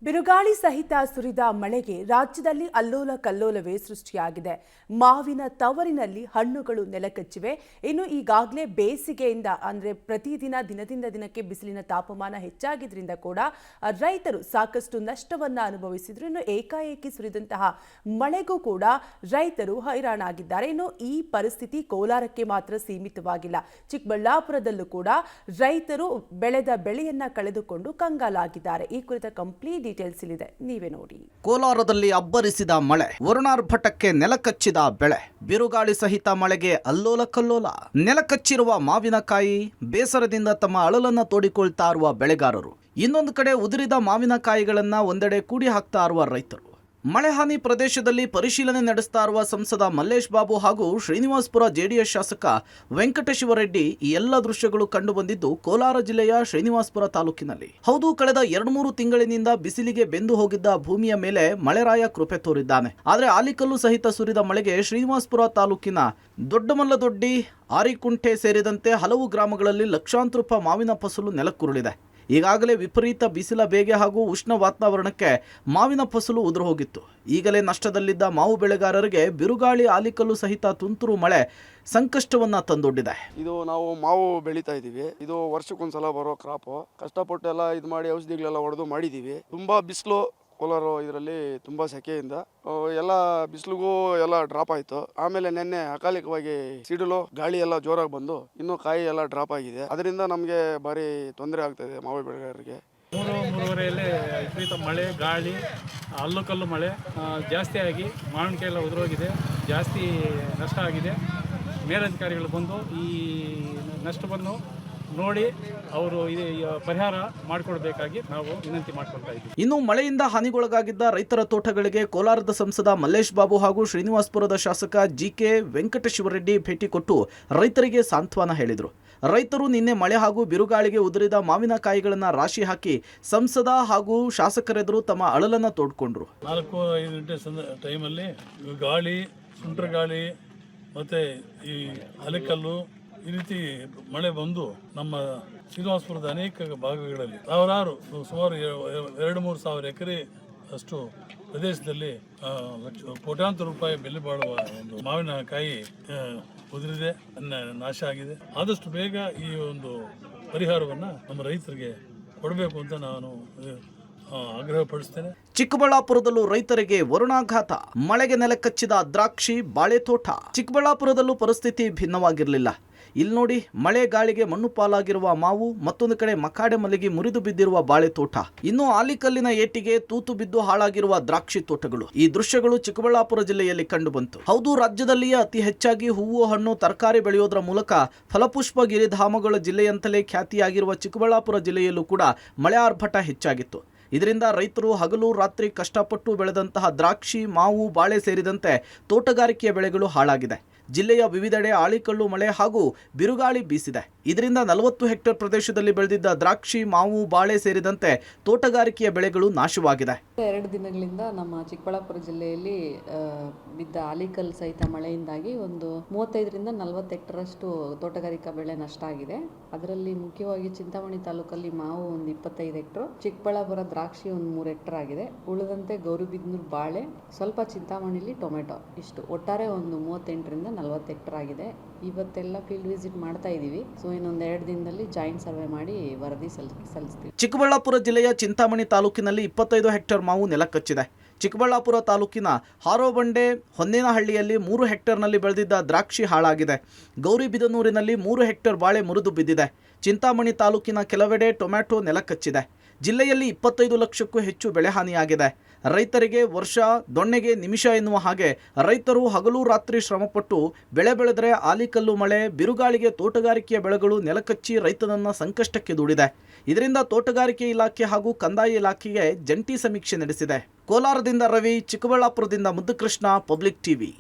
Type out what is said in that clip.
ಬಿರುಗಾಳಿ ಸಹಿತ ಸುರಿದ ಮಳೆಗೆ ರಾಜ್ಯದಲ್ಲಿ ಅಲ್ಲೋಲ ಕಲ್ಲೋಲವೇ ಸೃಷ್ಟಿಯಾಗಿದೆ. ಮಾವಿನ ತವರಿನಲ್ಲಿ ಹಣ್ಣುಗಳು ನೆಲಕಚ್ಚಿವೆ. ಇನ್ನು ಈಗಾಗಲೇ ಬೇಸಿಗೆಯಿಂದ ಅಂದ್ರೆ ಪ್ರತಿದಿನ ದಿನದಿಂದ ದಿನಕ್ಕೆ ಬಿಸಿಲಿನ ತಾಪಮಾನ ಹೆಚ್ಚಾಗಿದ್ರಿಂದ ಕೂಡ ರೈತರು ಸಾಕಷ್ಟು ನಷ್ಟವನ್ನ ಅನುಭವಿಸಿದ್ರು. ಇನ್ನು ಏಕಾಏಕಿ ಸುರಿದಂತಹ ಮಳೆಗೂ ಕೂಡ ರೈತರು ಹೈರಾಣಾಗಿದ್ದಾರೆ. ಇನ್ನು ಈ ಪರಿಸ್ಥಿತಿ ಕೋಲಾರಕ್ಕೆ ಮಾತ್ರ ಸೀಮಿತವಾಗಿಲ್ಲ. ಚಿಕ್ಕಬಳ್ಳಾಪುರದಲ್ಲೂ ಕೂಡ ರೈತರು ಬೆಳೆದ ಬೆಳೆಯನ್ನ ಕಳೆದುಕೊಂಡು ಕಂಗಾಲಾಗಿದ್ದಾರೆ. ಈ ಕುರಿತ ಕಂಪ್ಲೀಟ್ ಡೀಟೇಲ್ಸ್ ಇಲ್ಲಿದೆ, ನೀವೇ ನೋಡಿ. ಕೋಲಾರದಲ್ಲಿ ಅಬ್ಬರಿಸಿದ ಮಳೆ, ವರುಣಾರ್ಭಟಕ್ಕೆ ನೆಲಕಚ್ಚಿದ ಬೆಳೆ, ಬಿರುಗಾಳಿ ಸಹಿತ ಮಳೆಗೆ ಅಲ್ಲೋಲ ಕಲ್ಲೋಲ. ನೆಲಕಚ್ಚಿರುವ ಮಾವಿನಕಾಯಿ, ಬೇಸರದಿಂದ ತಮ್ಮ ಅಳಲನ್ನ ತೋಡಿಕೊಳ್ತಾ ಇರುವ ಬೆಳೆಗಾರರು, ಇನ್ನೊಂದು ಕಡೆ ಉದುರಿದ ಮಾವಿನಕಾಯಿಗಳನ್ನ ಒಂದೆಡೆ ಕೂಡಿ ಹಾಕ್ತಾ ಇರುವ ರೈತರು. ಮಳೆ ಹಾನಿ ಪ್ರದೇಶದಲ್ಲಿ ಪರಿಶೀಲನೆ ನಡೆಸ್ತಾ ಇರುವ ಸಂಸದ ಮಲ್ಲೇಶ್ ಬಾಬು ಹಾಗೂ ಶ್ರೀನಿವಾಸಪುರ ಜೆಡಿಎಸ್ ಶಾಸಕ ವೆಂಕಟಶಿವರೆಡ್ಡಿ ಈ ಎಲ್ಲ ದೃಶ್ಯಗಳು ಕಂಡು ಬಂದಿದ್ದು ಕೋಲಾರ ಜಿಲ್ಲೆಯ ಶ್ರೀನಿವಾಸಪುರ ತಾಲೂಕಿನಲ್ಲಿ. ಹೌದು, ಕಳೆದ 2-3 ತಿಂಗಳಿನಿಂದ ಬಿಸಿಲಿಗೆ ಬೆಂದು ಹೋಗಿದ್ದ ಭೂಮಿಯ ಮೇಲೆ ಮಳೆರಾಯ ಕೃಪೆ ತೋರಿದ್ದಾನೆ. ಆದರೆ ಆಲಿಕಲ್ಲು ಸಹಿತ ಸುರಿದ ಮಳೆಗೆ ಶ್ರೀನಿವಾಸಪುರ ತಾಲೂಕಿನ ದೊಡ್ಡಮಲ್ಲದೊಡ್ಡಿ, ಆರಿಕುಂಟೆ ಸೇರಿದಂತೆ ಹಲವು ಗ್ರಾಮಗಳಲ್ಲಿ ಲಕ್ಷಾಂತರ ರೂಪಾಯಿ ಮಾವಿನ ಫಸಲು ನೆಲಕ್ಕುರುಳಿದೆ. ಈಗಾಗಲೇ ವಿಪರೀತ ಬಿಸಿಲ ಬೇಗೆ ಹಾಗೂ ಉಷ್ಣ ವಾತಾವರಣಕ್ಕೆ ಮಾವಿನ ಫಸಲು ಉದುರು ಹೋಗಿತ್ತು. ಈಗಲೇ ನಷ್ಟದಲ್ಲಿದ್ದ ಮಾವು ಬೆಳೆಗಾರರಿಗೆ ಬಿರುಗಾಳಿ, ಆಲಿಕಲ್ಲು ಸಹಿತ ತುಂತುರು ಮಳೆ ಸಂಕಷ್ಟವನ್ನ ತಂದೊಡ್ಡಿದೆ. ಇದು ನಾವು ಮಾವು ಬೆಳೀತಾ ಇದೀವಿ. ಇದು ವರ್ಷಕ್ಕೊಂದ್ಸಲ ಬರೋ ಕ್ರಾಪ್. ಕಷ್ಟಪಟ್ಟು ಎಲ್ಲ ಇದು ಮಾಡಿ ಔಷಧಿಗಳೆಲ್ಲ ಹೊಡೆದು ಮಾಡಿದೀವಿ. ತುಂಬಾ ಬಿಸಿಲು ಕೋಲಾರ ಇದರಲ್ಲಿ ತುಂಬಾ ಸೆಕೆಯಿಂದ ಎಲ್ಲ ಬಿಸಿಲಿಗೂ ಎಲ್ಲ ಡ್ರಾಪ್ ಆಯ್ತು. ಆಮೇಲೆ ನಿನ್ನೆ ಅಕಾಲಿಕವಾಗಿ ಸಿಡಿಲು ಗಾಳಿ ಎಲ್ಲ ಜೋರಾಗಿ ಬಂದು ಇನ್ನು ಕಾಯಿ ಎಲ್ಲ ಡ್ರಾಪ್ ಆಗಿದೆ. ಅದರಿಂದ ನಮಗೆ ಭಾರಿ ತೊಂದರೆ ಆಗ್ತಾ ಇದೆ ಮಾವು ಬೆಳೆಗಾರರಿಗೆ. 3-3:30 ವಿಪರೀತ ಮಳೆ, ಗಾಳಿ, ಹಲ್ಲು ಕಲ್ಲು ಮಳೆ ಜಾಸ್ತಿ ಆಗಿ ಮಾವಿನಕಾಯಿ ಎಲ್ಲ ಉದುರೋಗಿದೆ. ಜಾಸ್ತಿ ನಷ್ಟ ಆಗಿದೆ. ಮೇಲಧಿಕಾರಿಗಳು ಬಂದು ಈ ನಷ್ಟವನ್ನು ನೋಡಿ ಅವರು ಪರಿಹಾರ ಮಾಡಿಕೊಡ್ಬೇಕಾಗಿ ನಾವು ವಿನಂತಿ ಮಾಡ್ಕೊಳ್ತಾ ಇದ್ದೀವಿ. ಇನ್ನು ಮಳೆಯಿಂದ ಹಾನಿಗೊಳಗಾಗಿದ್ದ ರೈತರ ತೋಟಗಳಿಗೆ ಕೋಲಾರದ ಸಂಸದ ಮಲ್ಲೇಶ್ ಬಾಬು ಹಾಗೂ ಶ್ರೀನಿವಾಸಪುರದ ಶಾಸಕ ಜಿಕೆ ವೆಂಕಟಶಿವರೆಡ್ಡಿ ಭೇಟಿ ಕೊಟ್ಟು ರೈತರಿಗೆ ಸಾಂತ್ವನ ಹೇಳಿದರು. ರೈತರು ನಿನ್ನೆ ಮಳೆ ಹಾಗೂ ಬಿರುಗಾಳಿಗೆ ಉದುರಿದ ಮಾವಿನಕಾಯಿಗಳನ್ನು ರಾಶಿ ಹಾಕಿ ಸಂಸದ ಹಾಗೂ ಶಾಸಕರೆದುರು ತಮ್ಮ ಅಳಲನ್ನ ತೋಡ್ಕೊಂಡ್ರು. 4-5 ಗಂಟೆ ಟೈಮಲ್ಲಿ ಗಾಳಿ, ಸುಂಟರ ಗಾಳಿ ಮತ್ತೆ ಈ ಅಲೆಕಲ್ಲು ಈ ರೀತಿ ಮಳೆ ಬಂದು ನಮ್ಮ ಶ್ರೀನಿವಾಸಪುರದ ಅನೇಕ ಭಾಗಗಳಲ್ಲಿ ಸುಮಾರು 2-3 ಸಾವಿರ ಎಕರೆ ಅಷ್ಟು ಪ್ರದೇಶದಲ್ಲಿ ಕೋಟ್ಯಾಂತರ ರೂಪಾಯಿ ಬೆಲೆ ಬಾಳುವ ಒಂದು ಮಾವಿನಕಾಯಿ ಉದುರಿದೆ, ನಾಶ ಆಗಿದೆ. ಆದಷ್ಟು ಬೇಗ ಈ ಒಂದು ಪರಿಹಾರವನ್ನು ನಮ್ಮ ರೈತರಿಗೆ ಕೊಡಬೇಕು ಅಂತ ನಾನು ಆಗ್ರಹಪಡಿಸ್ತೇನೆ. ಚಿಕ್ಕಬಳ್ಳಾಪುರದಲ್ಲೂ ರೈತರಿಗೆ ವರುಣಾಘಾತ, ಮಳೆಗೆ ನೆಲಕಚ್ಚಿದ ದ್ರಾಕ್ಷಿ, ಬಾಳೆ ತೋಟ. ಚಿಕ್ಕಬಳ್ಳಾಪುರದಲ್ಲೂ ಪರಿಸ್ಥಿತಿ ಭಿನ್ನವಾಗಿರಲಿಲ್ಲ. ಇಲ್ಲಿ ನೋಡಿ, ಮಳೆ ಗಾಳಿಗೆ ಮಣ್ಣು ಪಾಲಾಗಿರುವ ಮಾವು, ಮತ್ತೊಂದು ಕಡೆ ಮಕಾಡೆ ಮಲ್ಲಿಗೆ ಮುರಿದು ಬಿದ್ದಿರುವ ಬಾಳೆ ತೋಟ, ಇನ್ನು ಆಲಿಕಲ್ಲಿನ ಏಟಿಗೆ ತೂತು ಬಿದ್ದು ಹಾಳಾಗಿರುವ ದ್ರಾಕ್ಷಿ ತೋಟಗಳು. ಈ ದೃಶ್ಯಗಳು ಚಿಕ್ಕಬಳ್ಳಾಪುರ ಜಿಲ್ಲೆಯಲ್ಲಿ ಕಂಡು ಬಂತು. ಹೌದು, ರಾಜ್ಯದಲ್ಲಿಯೇ ಅತಿ ಹೆಚ್ಚಾಗಿ ಹೂವು, ಹಣ್ಣು, ತರಕಾರಿ ಬೆಳೆಯೋದ್ರ ಮೂಲಕ ಫಲಪುಷ್ಪ ಗಿರಿಧಾಮಗಳ ಜಿಲ್ಲೆಯಂತಲೇ ಖ್ಯಾತಿಯಾಗಿರುವ ಚಿಕ್ಕಬಳ್ಳಾಪುರ ಜಿಲ್ಲೆಯಲ್ಲೂ ಕೂಡ ಮಳೆ ಆರ್ಭಟ ಹೆಚ್ಚಾಗಿತ್ತು. ಇದರಿಂದ ರೈತರು ಹಗಲು ರಾತ್ರಿ ಕಷ್ಟಪಟ್ಟು ಬೆಳೆದಂತಹ ದ್ರಾಕ್ಷಿ, ಮಾವು, ಬಾಳೆ ಸೇರಿದಂತೆ ತೋಟಗಾರಿಕೆಯ ಬೆಳೆಗಳು ಹಾಳಾಗಿದೆ. ಜಿಲ್ಲೆಯ ವಿವಿಧೆಡೆ ಆಳಿಕಲ್ಲು ಮಳೆ ಹಾಗೂ ಬಿರುಗಾಳಿ ಬೀಸಿದೆ. ಇದರಿಂದ 40 ಹೆಕ್ಟೇರ್ ಪ್ರದೇಶದಲ್ಲಿ ಬೆಳೆದಿದ್ದ ದ್ರಾಕ್ಷಿ, ಮಾವು, ಬಾಳೆ ಸೇರಿದಂತೆ ತೋಟಗಾರಿಕೆಯ ಬೆಳೆಗಳು ನಾಶವಾಗಿದೆ. 2 ದಿನಗಳಿಂದ ನಮ್ಮ ಚಿಕ್ಕಬಳ್ಳಾಪುರ ಜಿಲ್ಲೆಯಲ್ಲಿ ಬಿದ್ದ ಆಲಿಕಲ್ ಸಹಿತ ಮಳೆಯಿಂದಾಗಿ ಒಂದು 35ರಿಂದ 40 ಹೆಕ್ಟೇರ್ ಅಷ್ಟು ತೋಟಗಾರಿಕಾ ಬೆಳೆ ನಷ್ಟ ಆಗಿದೆ. ಅದರಲ್ಲಿ ಮುಖ್ಯವಾಗಿ ಚಿಂತಾಮಣಿ ತಾಲೂಕಲ್ಲಿ ಮಾವು ಒಂದು 25 ಹೆಕ್ಟೇರ್, ಚಿಕ್ಕಬಳ್ಳಾಪುರ ದ್ರಾಕ್ಷಿ ಒಂದು 3 ಹೆಕ್ಟೇರ್ ಆಗಿದೆ. ಉಳಿದಂತೆ ಗೌರಿಬಿದನೂರು ಬಾಳೆ, ಸ್ವಲ್ಪ ಚಿಂತಾಮಣಿಲಿ ಟೊಮೆಟೊ, ಇಷ್ಟು ಒಟ್ಟಾರೆ ಒಂದು 38ರಿಂದ 40 ಹೆಕ್ಟೇರ್ ಆಗಿದೆ. ಇವತ್ತೆಲ್ಲ ಫೀಲ್ಡ್ ವಿಸಿಟ್ ಮಾಡ್ತಾ ಇದ್ದೀವಿ. ಸೊ ಇನ್ನೊಂದು 2 ದಿನದಲ್ಲಿ ಜಾಯಿಂಟ್ ಸರ್ವೆ ಮಾಡಿ ವರದಿ ಸಲ್ಲಿಸ್ತೀವಿ. ಚಿಕ್ಕಬಳ್ಳಾಪುರ ಜಿಲ್ಲೆಯ ಚಿಂತಾಮಣಿ ತಾಲೂಕಿನಲ್ಲಿ 25 ಹೆಕ್ಟೇರ್ ಮಾವು ನೆಲಕಚ್ಚಿದೆ. ಚಿಕ್ಕಬಳ್ಳಾಪುರ ತಾಲೂಕಿನ ಹಾರೋಬಂಡೆ, ಹೊನ್ನೇನಹಳ್ಳಿಯಲ್ಲಿ 3 ಹೆಕ್ಟೇರ್ನಲ್ಲಿ ಬೆಳೆದಿದ್ದ ದ್ರಾಕ್ಷಿ ಹಾಳಾಗಿದೆ. ಗೌರಿಬಿದನೂರಿನಲ್ಲಿ 3 ಹೆಕ್ಟೇರ್ ಬಾಳೆ ಮುರಿದು ಬಿದ್ದಿದೆ. ಚಿಂತಾಮಣಿ ತಾಲೂಕಿನ ಕೆಲವೆಡೆ ಟೊಮ್ಯಾಟೊ ನೆಲಕಚ್ಚಿದೆ. ಜಿಲ್ಲೆಯಲ್ಲಿ 25 ಲಕ್ಷಕ್ಕೂ ಹೆಚ್ಚು ಬೆಳೆ ಹಾನಿಯಾಗಿದೆ. ರೈತರಿಗೆ ವರ್ಷ ದೊಣ್ಣೆಗೆ ನಿಮಿಷ ಎನ್ನುವ ಹಾಗೆ ರೈತರು ಹಗಲು ರಾತ್ರಿ ಶ್ರಮಪಟ್ಟು ಬೆಳೆ ಬೆಳೆದರೆ ಆಲಿಕಲ್ಲು ಮಳೆ, ಬಿರುಗಾಳಿಗೆ ತೋಟಗಾರಿಕೆಯ ಬೆಳೆಗಳು ನೆಲಕಚ್ಚಿ ರೈತನನ್ನ ಸಂಕಷ್ಟಕ್ಕೆ ದೂಡಿದೆ. ಇದರಿಂದ ತೋಟಗಾರಿಕೆ ಇಲಾಖೆ ಹಾಗೂ ಕಂದಾಯ ಇಲಾಖೆಗೆ ಜಂಟಿ ಸಮೀಕ್ಷೆ ನಡೆಸಿದೆ. ಕೋಲಾರದಿಂದ ರವಿ, ಚಿಕ್ಕಬಳ್ಳಾಪುರದಿಂದ ಮುದ್ದುಕೃಷ್ಣ, ಪಬ್ಲಿಕ್ ಟಿವಿ.